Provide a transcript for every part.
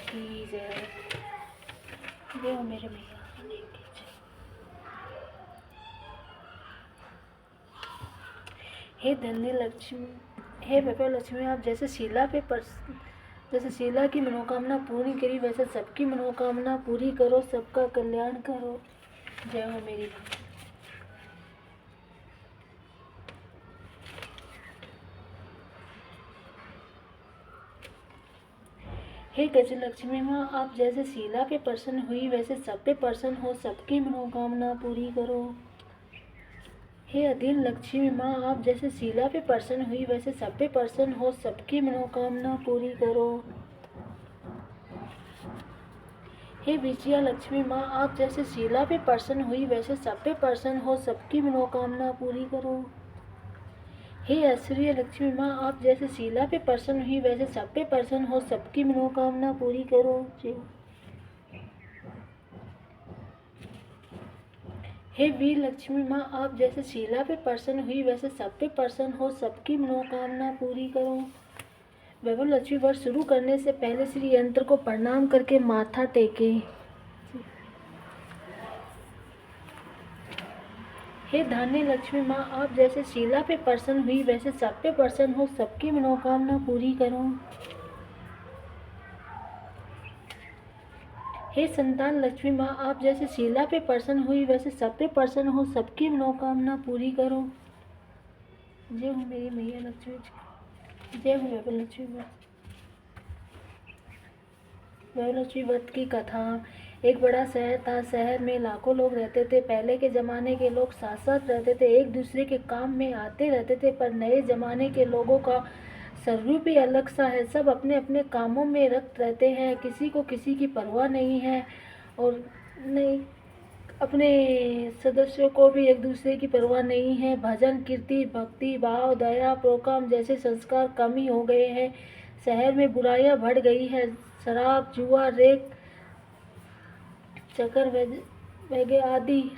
की जय। जय हो मेरे मैया। हे धन्य लक्ष्मी, हे वैभव लक्ष्मी, आप जैसे शीला की मनोकामना पूरी करी, वैसे सबकी मनोकामना पूरी करो, सबका कल्याण करो। जय हो मेरी मैया। हे गजलक्ष्मी माँ, आप जैसे शीला पे प्रसन्न हुई, वैसे सब पे प्रसन्न हो, सबकी मनोकामना पूरी करो। हे अधीन लक्ष्मी माँ, आप जैसे शीला पे प्रसन्न हुई, वैसे सब पे प्रसन्न हो, सबकी मनोकामना पूरी करो। हे विजया लक्ष्मी माँ, आप जैसे शीला पे प्रसन्न हुई, वैसे सब पे प्रसन्न हो, सबकी मनोकामना पूरी करो। हे ऐश्वर्य लक्ष्मी माँ, आप जैसे शीला पे प्रसन्न हुई, वैसे सब पे प्रसन्न हो, सबकी मनोकामना पूरी करो। हे वीर लक्ष्मी माँ, आप जैसे शीला पे प्रसन्न हुई, वैसे सब पे प्रसन्न हो, सबकी मनोकामना पूरी करो। वैभव लक्ष्मी वर्ष शुरू करने से पहले श्री यंत्र को प्रणाम करके माथा टेके। हे धान्य लक्ष्मी माँ, आप जैसे शीला पे प्रसन्न हुई, वैसे सब पे प्रसन्न हो, सबकी मनोकामना पूरी करो। हे संतान लक्ष्मी माँ, आप जैसे शीला पे प्रसन्न हुई, वैसे सब पे प्रसन्न हो, सबकी मनोकामना पूरी करो। जय हो मेरी मैया लक्ष्मी। जय हो वैभव लक्ष्मी व्रत। वैभव लक्ष्मी व्रत की कथा। एक बड़ा शहर था। शहर में लाखों लोग रहते थे। पहले के ज़माने के लोग साथ साथ रहते थे, एक दूसरे के काम में आते रहते थे। पर नए ज़माने के लोगों का स्वरूप ही अलग सा है। सब अपने अपने कामों में रत रहते हैं, किसी को किसी की परवाह नहीं है और नहीं अपने सदस्यों को भी एक दूसरे की परवाह नहीं है। भजन कीर्ति भक्ति भाव दया प्रोकाम जैसे संस्कार कम ही हो गए हैं। शहर में बुराइयां बढ़ गई है। शराब जुआ रेक चक्कर वगैरह आदि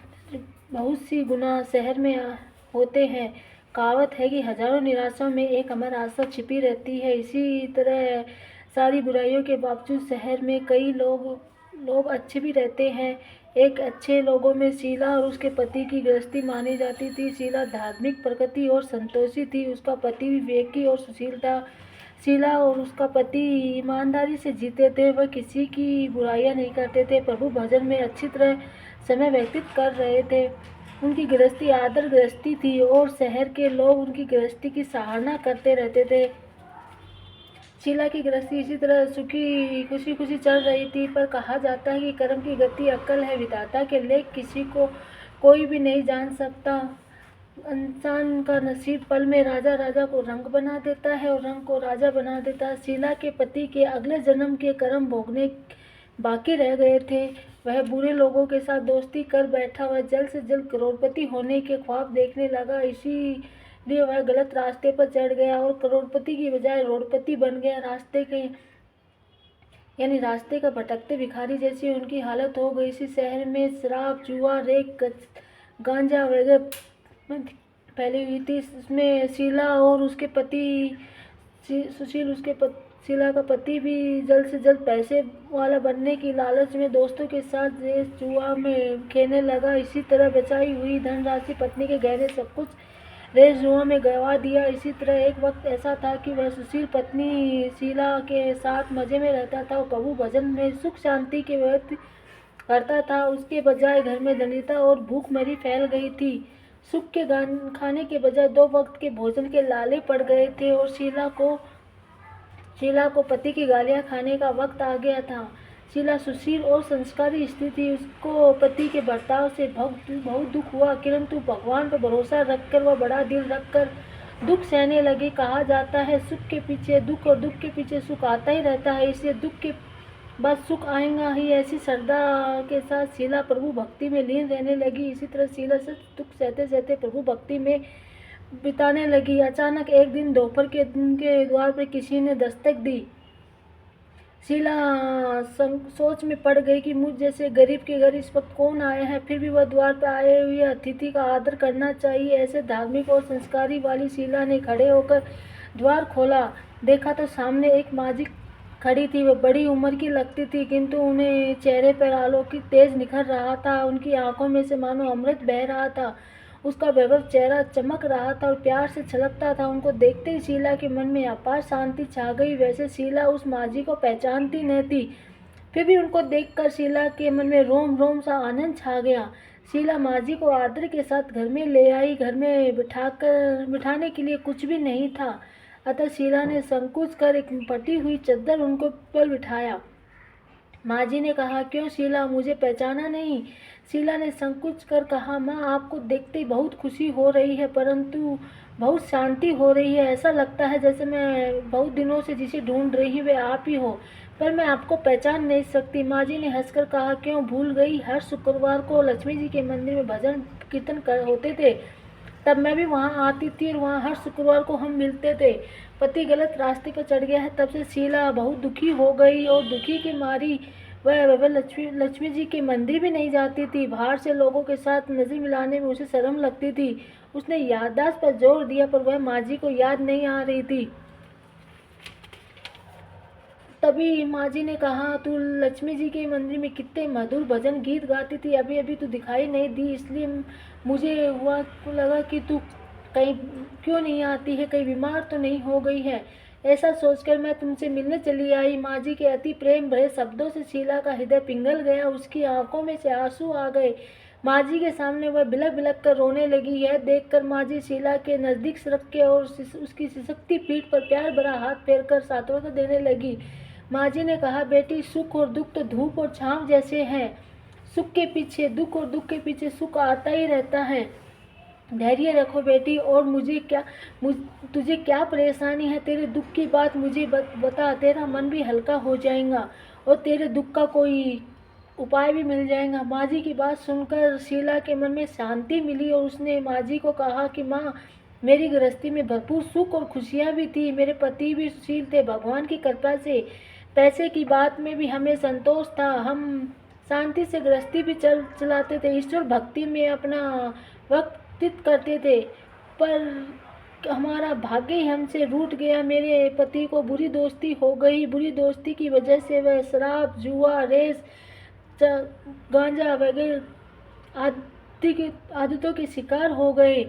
बहुत सी गुनाह शहर में होते हैं। कहावत है कि हजारों निराशाओं में एक अमर आशा छिपी रहती है। इसी तरह सारी बुराइयों के बावजूद शहर में कई लोग अच्छे भी रहते हैं। एक अच्छे लोगों में शीला और उसके पति की गृहस्थी मानी जाती थी। शीला धार्मिक प्रकृति और संतोषी थी। उसका पति विवेकी और सुशील था। शीला और उसका पति ईमानदारी से जीते थे। वह किसी की बुराइयां नहीं करते थे। प्रभु भजन में अच्छी तरह समय व्यतीत कर रहे थे। उनकी गृहस्थी आदर गृहस्थी थी और शहर के लोग उनकी गृहस्थी की सराहना करते रहते थे। शीला की गृहस्थी इसी तरह सुखी खुशी खुशी चल रही थी। पर कहा जाता है कि कर्म की गति अक्ल है, विधाता के लेख किसी को कोई भी नहीं जान सकता। इंसान का नसीब पल में राजा को रंक बना देता है और रंक को राजा बना देता है। शीला के पति के अगले जन्म के कर्म भोगने बाकी रह गए थे। वह बुरे लोगों के साथ दोस्ती कर बैठा। वह जल्द से जल्द करोड़पति होने के ख्वाब देखने लगा। इसीलिए वह गलत रास्ते पर चढ़ गया और करोड़पति की बजाय रोडपति बन गया। रास्ते का भटकते भिखारी जैसी उनकी हालत हो गई। इसी शहर में शराब जुआ रेक गांजा वगैरह फैली हुई थी। इसमें शीला और उसके पति सुशील शीला का पति भी जल्द से जल्द पैसे वाला बनने की लालच में दोस्तों के साथ रेस जुआ में खेलने लगा। इसी तरह बचाई हुई धनराशि पत्नी के गहने सब कुछ रेस जुआ में गवा दिया। इसी तरह एक वक्त ऐसा था कि वह सुशील पत्नी शीला के साथ मजे में रहता था और प्रभु भजन में सुख शांति के व्यतीत करता था। उसके बजाय घर में दरिद्रता और भूखमरी फैल गई थी। सुख के खाने के बजाय 2 वक्त के भोजन के लाले पड़ गए थे और शीला को पति की गालियां खाने का वक्त आ गया था। शीला सुशील और संस्कारी स्त्री थी। उसको पति के बर्ताव से बहुत दुख हुआ, किंतु भगवान पर भरोसा रखकर वह बड़ा दिल रखकर दुख सहने लगी। कहा जाता है सुख के पीछे दुख और दुख के पीछे सुख आता ही रहता है, इसलिए दुख के बाद सुख आएगा ही। ऐसी श्रद्धा के साथ शीला प्रभु भक्ति में लीन रहने लगी। इसी तरह शीला से दुख सहते सहते प्रभु भक्ति में बिताने लगी। अचानक एक दिन दोपहर के द्वार पर किसी ने दस्तक दी। शीला सोच में पड़ गई कि मुझ जैसे गरीब के घर इस वक्त कौन आया है। फिर भी वह द्वार पर आए हुए अतिथि का आदर करना चाहिए। ऐसे धार्मिक और संस्कारी वाली शीला ने खड़े होकर द्वार खोला। देखा तो सामने एक खड़ी थी। वह बड़ी उम्र की लगती थी, किंतु उन्हें चेहरे पर अलौकिक तेज निखर रहा था। उनकी आंखों में से मानो अमृत बह रहा था। उसका वैभव चेहरा चमक रहा था और प्यार से छलकता था। उनको देखते ही शीला के मन में अपार शांति छा गई। वैसे शीला उस माजी को पहचानती न थी, फिर भी उनको देखकर शीला के मन में रोम रोम सा आनंद छा गया। शीला माजी को आदर के साथ घर में ले आई। घर में बिठाने के लिए कुछ भी नहीं था, अतः शीला ने संकोच कर एक फटी हुई चद्दर उनको पर बिठाया। माजी ने कहा, क्यों शीला, मुझे पहचाना नहीं? शीला ने संकोच कर कहा, माँ, आपको देखते ही बहुत खुशी हो रही है, परंतु बहुत शांति हो रही है। ऐसा लगता है जैसे मैं बहुत दिनों से जिसे ढूंढ रही हूँ वे आप ही हो, पर मैं आपको पहचान नहीं सकती। माजी ने हंसकर कहा, क्यों भूल गई? हर शुक्रवार को लक्ष्मी जी के मंदिर में भजन कीर्तन होते थे, तब मैं भी वहाँ आती थी और वहाँ हर शुक्रवार को हम मिलते थे। पति गलत रास्ते पर चढ़ गया है, तब से शीला बहुत दुखी हो गई और दुखी की मारी वह लक्ष्मी जी के मंदिर भी नहीं जाती थी। बाहर से लोगों के साथ नजर मिलाने में उसे शर्म लगती थी। उसने याददाश्त पर जोर दिया, पर वह माजी को याद नहीं आ रही थी। तभी माजी ने कहा, तू लक्ष्मी जी के मंदिर में कितने मधुर भजन गीत गाती थी, अभी अभी तू दिखाई नहीं दी, इसलिए मुझे लगा कि तू कहीं क्यों नहीं आती है, कहीं बीमार तो नहीं हो गई है। ऐसा सोचकर मैं तुमसे मिलने चली आई। माजी के अति प्रेम भरे शब्दों से शीला का हृदय पिघल गया। उसकी आंखों में से आंसू आ गए। माजी के सामने वह बिलख बिलख कर रोने लगी। यह देखकर माजी शीला के नजदीक सरक के और उसकी सिसकती पीठ पर प्यार भरा हाथ फेर कर सांत्वना देने लगी। माजी ने कहा, बेटी, सुख और दुख तो धूप और छांव जैसे हैं। सुख के पीछे दुख और दुख के पीछे सुख आता ही रहता है। धैर्य रखो बेटी। और तुझे क्या परेशानी है? तेरे दुख की बात मुझे बता, तेरा मन भी हल्का हो जाएगा और तेरे दुख का कोई उपाय भी मिल जाएगा। माजी की बात सुनकर शीला के मन में शांति मिली और उसने माजी को कहा कि माँ, मेरी गृहस्थी में भरपूर सुख और खुशियाँ भी थी। मेरे पति भी सुशील थे। भगवान की कृपा से पैसे की बात में भी हमें संतोष था। हम शांति से गृहस्थी भी चलाते थे, ईश्वर भक्ति में अपना वक्त व्यतीत करते थे, पर हमारा भाग्य ही हमसे रूठ गया। मेरे पति को बुरी दोस्ती हो गई। बुरी दोस्ती की वजह से वह शराब, जुआ, रेस, गांजा वगैरह आदतों के शिकार हो गए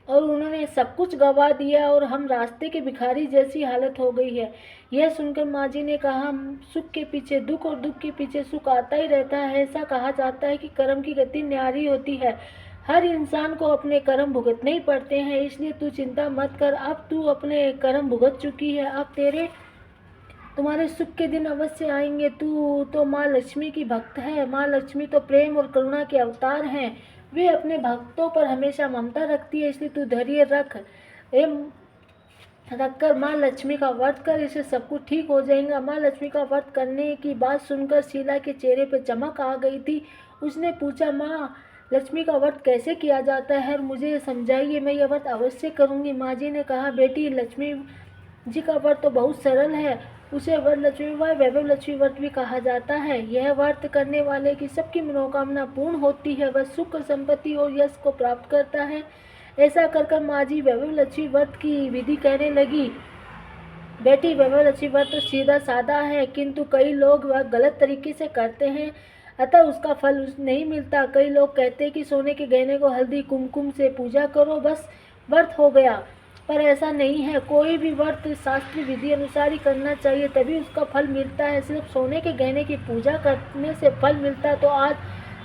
और उन्होंने सब कुछ गंवा दिया और हम रास्ते के भिखारी जैसी हालत हो गई है। यह सुनकर माजी ने कहा, सुख के पीछे दुख और दुख के पीछे सुख आता ही रहता है। ऐसा कहा जाता है कि कर्म की गति न्यारी होती है। हर इंसान को अपने कर्म भुगतने ही पड़ते हैं, इसलिए तू चिंता मत कर। अब तू अपने कर्म भुगत चुकी है, अब तुम्हारे सुख के दिन अवश्य आएंगे। तू तो माँ लक्ष्मी की भक्त है। माँ लक्ष्मी तो प्रेम और करुणा के अवतार हैं। वे अपने भक्तों पर हमेशा ममता रखती है, इसलिए तू धैर्य रखकर माँ लक्ष्मी का व्रत कर, इससे सब कुछ ठीक हो जाएगा। माँ लक्ष्मी का व्रत करने की बात सुनकर शीला के चेहरे पर चमक आ गई थी। उसने पूछा, माँ, लक्ष्मी का व्रत कैसे किया जाता है और मुझे समझाइए, मैं यह व्रत अवश्य करूँगी। माजी ने कहा, बेटी, लक्ष्मी जी का व्रत तो बहुत सरल है। उसे व्रत लक्ष्मी व वैभव लक्ष्मी व्रत भी कहा जाता है। यह व्रत करने वाले की सबकी मनोकामना पूर्ण होती है। वह सुख, संपत्ति और यश को प्राप्त करता है। ऐसा कर माजी वैभव लक्ष्मी व्रत की विधि कहने लगी। बेटी, वैभव लक्ष्मी व्रत तो सीधा साधा है, किंतु कई लोग वह गलत तरीके से करते हैं, अतः उसका फल नहीं मिलता। कई लोग कहते हैं कि सोने के गहने को हल्दी कुमकुम से पूजा करो, बस व्रत हो गया, पर ऐसा नहीं है। कोई भी व्रत शास्त्रीय विधि अनुसार ही करना चाहिए, तभी उसका फल मिलता है। सिर्फ सोने के गहने की पूजा करने से फल मिलता तो आज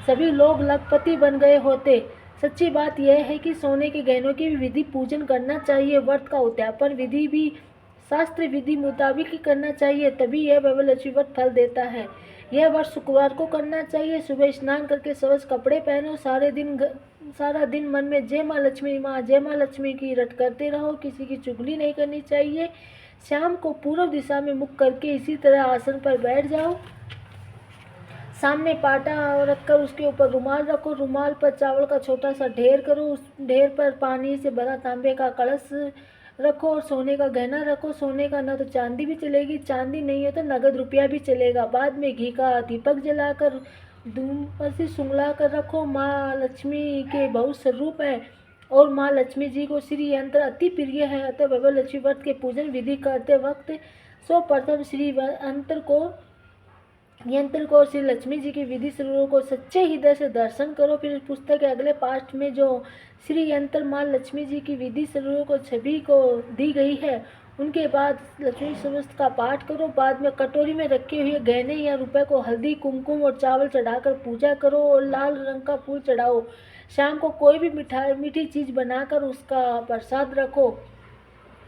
सभी लोग लखपति बन गए होते। सच्ची बात यह है कि सोने के गहनों की भी विधि पूजन करना चाहिए। व्रत का उद्यापन विधि भी शास्त्र विधि मुताबिक ही करना चाहिए, तभी यह वैभव लक्ष्मी व्रत फल देता है। यह व्रत शुक्रवार को करना चाहिए। सुबह स्नान करके स्वच्छ कपड़े पहनो। सारा दिन मन में जय माँ लक्ष्मी की रट करते रहो। किसी की चुगली नहीं करनी चाहिए। शाम को पूर्व दिशा में मुख करके इसी तरह आसन पर बैठ जाओ। सामने पाटा रखकर उसके ऊपर रुमाल रखो। रुमाल पर चावल का छोटा सा ढेर करो। उस ढेर पर पानी से भरा तांबे का कलश रखो और सोने का गहना रखो। सोने का न तो चांदी भी चलेगी, चांदी नहीं है तो नगद रुपया भी चलेगा। बाद में घी का दीपक जलाकर धूम पर से सुंगला कर रखो। माँ लक्ष्मी के बहुत स्वरूप है और माँ लक्ष्मी जी को श्री यंत्र अति प्रिय है, अतः वैभव लक्ष्मी व्रत के पूजन विधि करते वक्त सो प्रथम श्री यंत्र को श्री लक्ष्मी जी की विधि स्वरूपों को सच्चे हृदय से दर्शन करो। फिर इस पुस्तक के अगले पाठ में जो श्री यंत्र माँ लक्ष्मी जी की विधि स्वरूपों को छवि को दी गई है, उनके बाद लक्ष्मी समस्त का पाठ करो। बाद में कटोरी में रखे हुए गहने या रुपए को हल्दी कुमकुम और चावल चढ़ाकर पूजा करो और लाल रंग का फूल चढ़ाओ। शाम को कोई भी मीठी चीज़ बनाकर उसका प्रसाद रखो।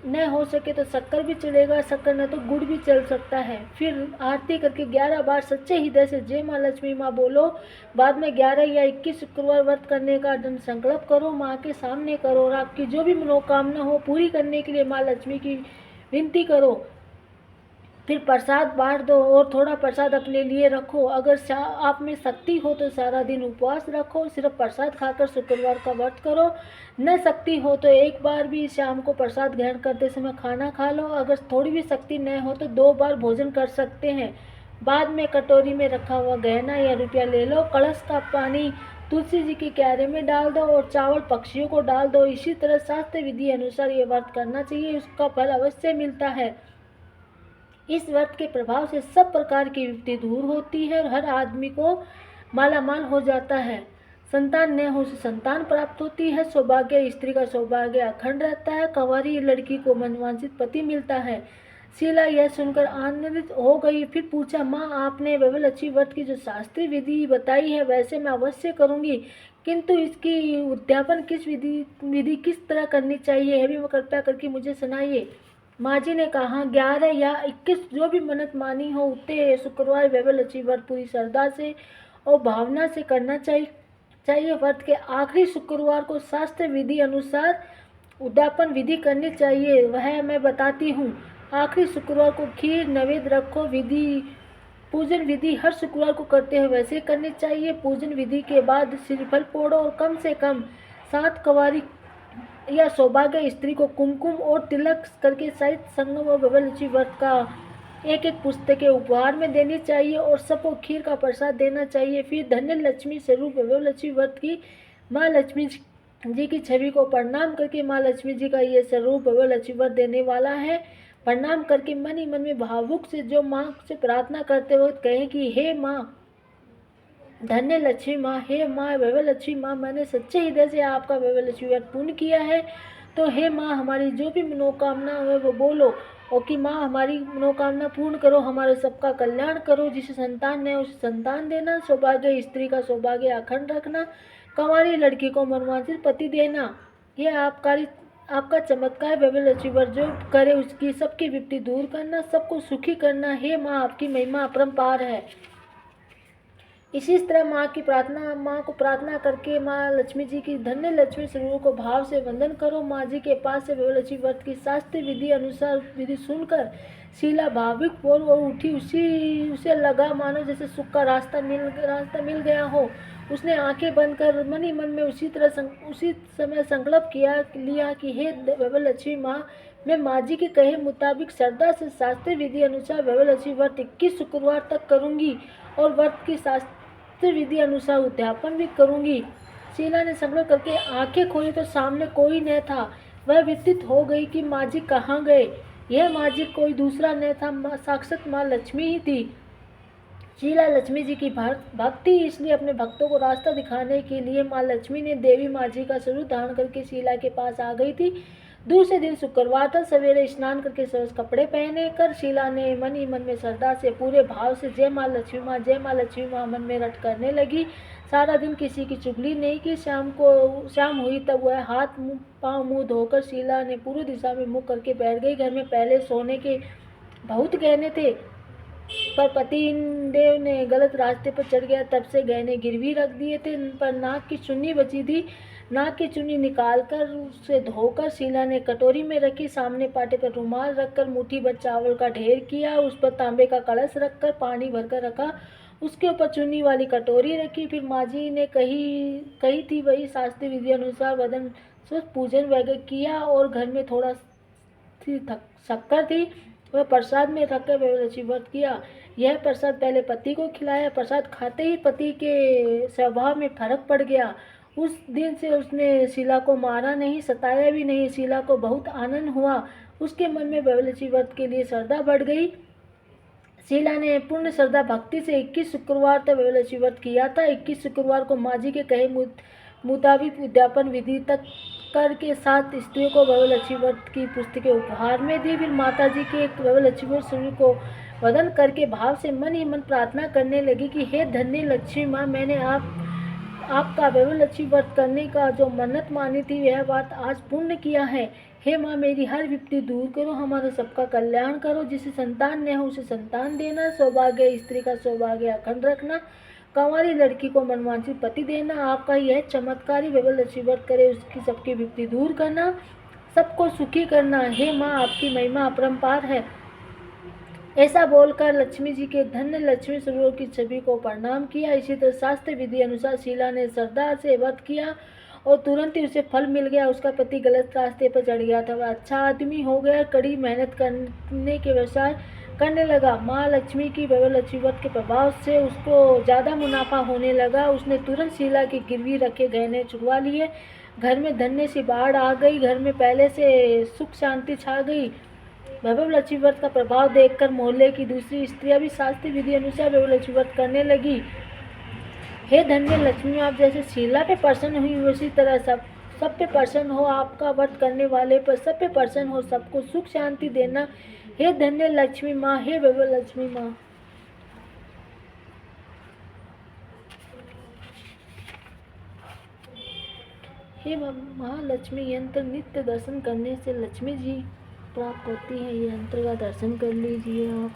न हो सके तो शक्कर भी चलेगा, शक्कर न तो गुड़ भी चल सकता है। फिर आरती करके 11 बार सच्चे हृदय से जय माँ लक्ष्मी माँ बोलो। बाद में 11 या 21 शुक्रवार व्रत करने का दृढ़ संकल्प करो, माँ के सामने करो और आपकी जो भी मनोकामना हो पूरी करने के लिए माँ लक्ष्मी की विनती करो। फिर प्रसाद बांट दो और थोड़ा प्रसाद अपने लिए रखो। अगर आप में शक्ति हो तो सारा दिन उपवास रखो, सिर्फ प्रसाद खाकर शुक्रवार का व्रत करो। न शक्ति हो तो एक बार भी शाम को प्रसाद ग्रहण करते समय खाना खा लो। अगर थोड़ी भी शक्ति न हो तो 2 बार भोजन कर सकते हैं। बाद में कटोरी में रखा हुआ गहना या रुपया ले लो। कलश का पानी तुलसी जी के क्यारे में डाल दो और चावल पक्षियों को डाल दो। इसी तरह शास्त्र विधि अनुसार ये व्रत करना चाहिए, उसका फल अवश्य मिलता है। इस व्रत के प्रभाव से सब प्रकार की विपत्ति दूर होती है और हर आदमी को मालामाल हो जाता है। संतान न हो से संतान प्राप्त होती है। सौभाग्य स्त्री का सौभाग्य अखंड रहता है। कंवारी लड़की को मनवांछित पति मिलता है। शीला यह सुनकर आनंदित हो गई। फिर पूछा, माँ आपने विवलक्षी व्रत की जो शास्त्रीय विधि बताई है वैसे मैं अवश्य करूँगी, किंतु इसकी उद्यापन विधि किस तरह करनी चाहिए, यह भी कृपया करके मुझे सुनाइए। माँ जी ने कहा, 11 या 21 जो भी मन्नत मानी हो उतने शुक्रवार विवलक्षी व्रत पूरी श्रद्धा से और भावना से करना चाहिए। व्रत के आखिरी शुक्रवार को शास्त्र विधि अनुसार उद्यापन विधि करनी चाहिए, वह मैं बताती हूँ। आखिरी शुक्रवार को खीर नैवेद्य रखो। पूजन विधि हर शुक्रवार को करते हैं वैसे करनी चाहिए। पूजन विधि के बाद श्रीफल फोड़ो और कम से कम 7 कंवारी या सौभाग्य स्त्री को कुमकुम और तिलक करके साहित्य संगम और विवलक्षी व्रत का एक पुस्तकें उपहार में देनी चाहिए और सबको खीर का प्रसाद देना चाहिए। फिर धन्य लक्ष्मी स्वरूप विवलक्षी व्रत की माँ लक्ष्मी जी की छवि को प्रणाम करके माँ लक्ष्मी जी का ये स्वरूप विवलक्षी व्रत देने वाला है। प्रणाम करके मन ही मन में भावुक से जो माँ से प्रार्थना करते वक्त कहें कि हे माँ धन्य लक्ष्मी माँ, हे माँ विवलक्षी माँ, मैंने सच्चे हृदय से आपका विवलक्षी व्रत पूर्ण किया है, तो हे माँ हमारी जो भी मनोकामना है वो बोलो और कि माँ हमारी मनोकामना पूर्ण करो, हमारे सबका कल्याण करो। जिसे संतान है उसे संतान देना, सौभाग्य स्त्री का सौभाग्य अखंड रखना, कंवारी लड़की को मनवांछित पति देना। यह आपका चमत्कार विवलक्षी व्रत जो करे उसकी सबकी विपत्ति दूर करना, सबको सुखी करना। हे माँ आपकी महिमा अपरंपार है। इसी तरह माँ को प्रार्थना करके माँ लक्ष्मी जी की धन्य लक्ष्मी स्वरूप को भाव से वंदन करो। माँ जी के पास से विवलक्षी व्रत की शास्त्रीय विधि अनुसार विधि सुनकर शीला भाविक बोल और उठी। उसे लगा मानो जैसे सुख का रास्ता मिल गया हो। उसने आंखें बंद कर मन ही मन में उसी समय संकल्प लिया कि हे विवलक्षी माँ, मैं माँ जी के कहे मुताबिक श्रद्धा से शास्त्रीय विधि अनुसार विवलक्षी व्रत 21 शुक्रवार तक करूँगी और व्रत की शास्त्रीय विधि अनुसार उद्यापन भी करूँगी। शीला ने संकल्प करके आंखें खोली तो सामने कोई न था। वह विस्मित हो गई कि माँ जी कहाँ गए। यह माँ जी कोई दूसरा न था, साक्षात माँ लक्ष्मी ही थी। शीला लक्ष्मी जी की भक्ति, इसलिए अपने भक्तों को रास्ता दिखाने के लिए माँ लक्ष्मी ने देवी माँ जी का स्वरूप धारण करके शीला के पास आ गई थी। दूसरे दिन शुक्रवार था। सवेरे स्नान करके सरस कपड़े पहने कर शीला ने मन ही मन में श्रद्धा से पूरे भाव से जय माँ लक्ष्मी माँ, जय माँ लक्ष्मी माँ मन में रट करने लगी। सारा दिन किसी की चुगली नहीं की। शाम हुई तब वह हाथ पाँव मुँह धोकर शीला ने पूर्व दिशा में मुँह करके बैठ गई। घर में पहले सोने के बहुत गहने थे, पर पति देव ने गलत रास्ते पर चढ़ गया, तब से गहने गिरवी रख दिए थे। पर नाक की चुन्नी बची थी। नाक की चुन्नी निकालकर उसे धोकर शीला ने कटोरी में रखी। सामने पाटे पर रुमाल रखकर मुट्ठी भर चावल का ढेर किया। उस पर तांबे का कलश रखकर पानी भरकर रखा। उसके ऊपर चुन्नी वाली कटोरी रखी। फिर माँ जी ने कही थी वही शास्त्रीय विधि अनुसार वदन पूजन वगैरह किया और घर में थोड़ा सी शक्कर थी वह प्रसाद में रखकर विवलक्षी व्रत किया। यह प्रसाद पहले पति को खिलाया। प्रसाद खाते ही पति के स्वभाव में फर्क पड़ गया। उस दिन से उसने शीला को मारा नहीं, सताया भी नहीं। शीला को बहुत आनंद हुआ उसके मन में वैवलक्ष्मी व्रत के लिए श्रद्धा बढ़ गई। शीला ने पूर्ण श्रद्धा भक्ति से 21 शुक्रवार तक वैवलक्ष्मी व्रत किया था। 21 शुक्रवार को माँ जी के कहे मुताबिक उद्यापन विधि तक करके 7 स्त्रियों को वैवलक्ष्मी व्रत की पुस्तकें उपहार में दी। फिर माता जी के एक वैवलक्ष्मी व्रत सूर्य को वंदन करके भाव से मन ही मन प्रार्थना करने लगी कि हे धन्य लक्ष्मी माँ, मैंने आपका वैवलक्ष्मी व्रत करने का जो मन्नत मानी थी वह बात आज पूर्ण किया है। हे माँ, मेरी हर विपत्ति दूर करो, हमारा सबका कल्याण करो। जिसे संतान न हो उसे संतान देना, सौभाग्य स्त्री का सौभाग्य अखंड रखना, कंवारी लड़की को मनवांछित पति देना। आपका यह चमत्कारी वैवलक्ष्मी व्रत करे, उसकी सबकी विपत्ति दूर करना, सबको सुखी करना। हे माँ, आपकी महिमा अपरंपार है। ऐसा बोलकर लक्ष्मी जी के धन्य लक्ष्मी स्वरूप की छवि को प्रणाम किया। इसी तरह शास्त्र विधि अनुसार शीला ने श्रद्धा से व्रत किया और तुरंत ही उसे फल मिल गया। उसका पति गलत रास्ते पर चढ़ गया था, वह अच्छा आदमी हो गया, कड़ी मेहनत करने के व्यवसाय करने लगा। माँ लक्ष्मी की वैवलक्ष्मी व्रत के प्रभाव से उसको ज़्यादा मुनाफा होने लगा। उसने तुरंत शीला की गिरवी रखे गहने छुड़वा लिए। घर में धन्य सी बाढ़ आ गई। घर में पहले से सुख शांति छा गई। वैभवलक्ष्मी व्रत का प्रभाव देखकर मोहल्ले की दूसरी स्त्रियां भी शास्त्रीय विधि अनुसार वैभवलक्ष्मी व्रत करने लगी। हे धन्य लक्ष्मी, आप जैसे शीला पे प्रसन्न हुई उसी तरह सब पे प्रसन्न हो। आपका व्रत करने वाले पर सब पे प्रसन्न हो, सबको सुख शांति देना। हे धन्य लक्ष्मी माँ, हे वैभवलक्ष्मी माँ। हे महालक्ष्मी यंत्र नित्य दर्शन करने से लक्ष्मी जी प्राप्त होती है। ये यंत्र का दर्शन कर लीजिए आप।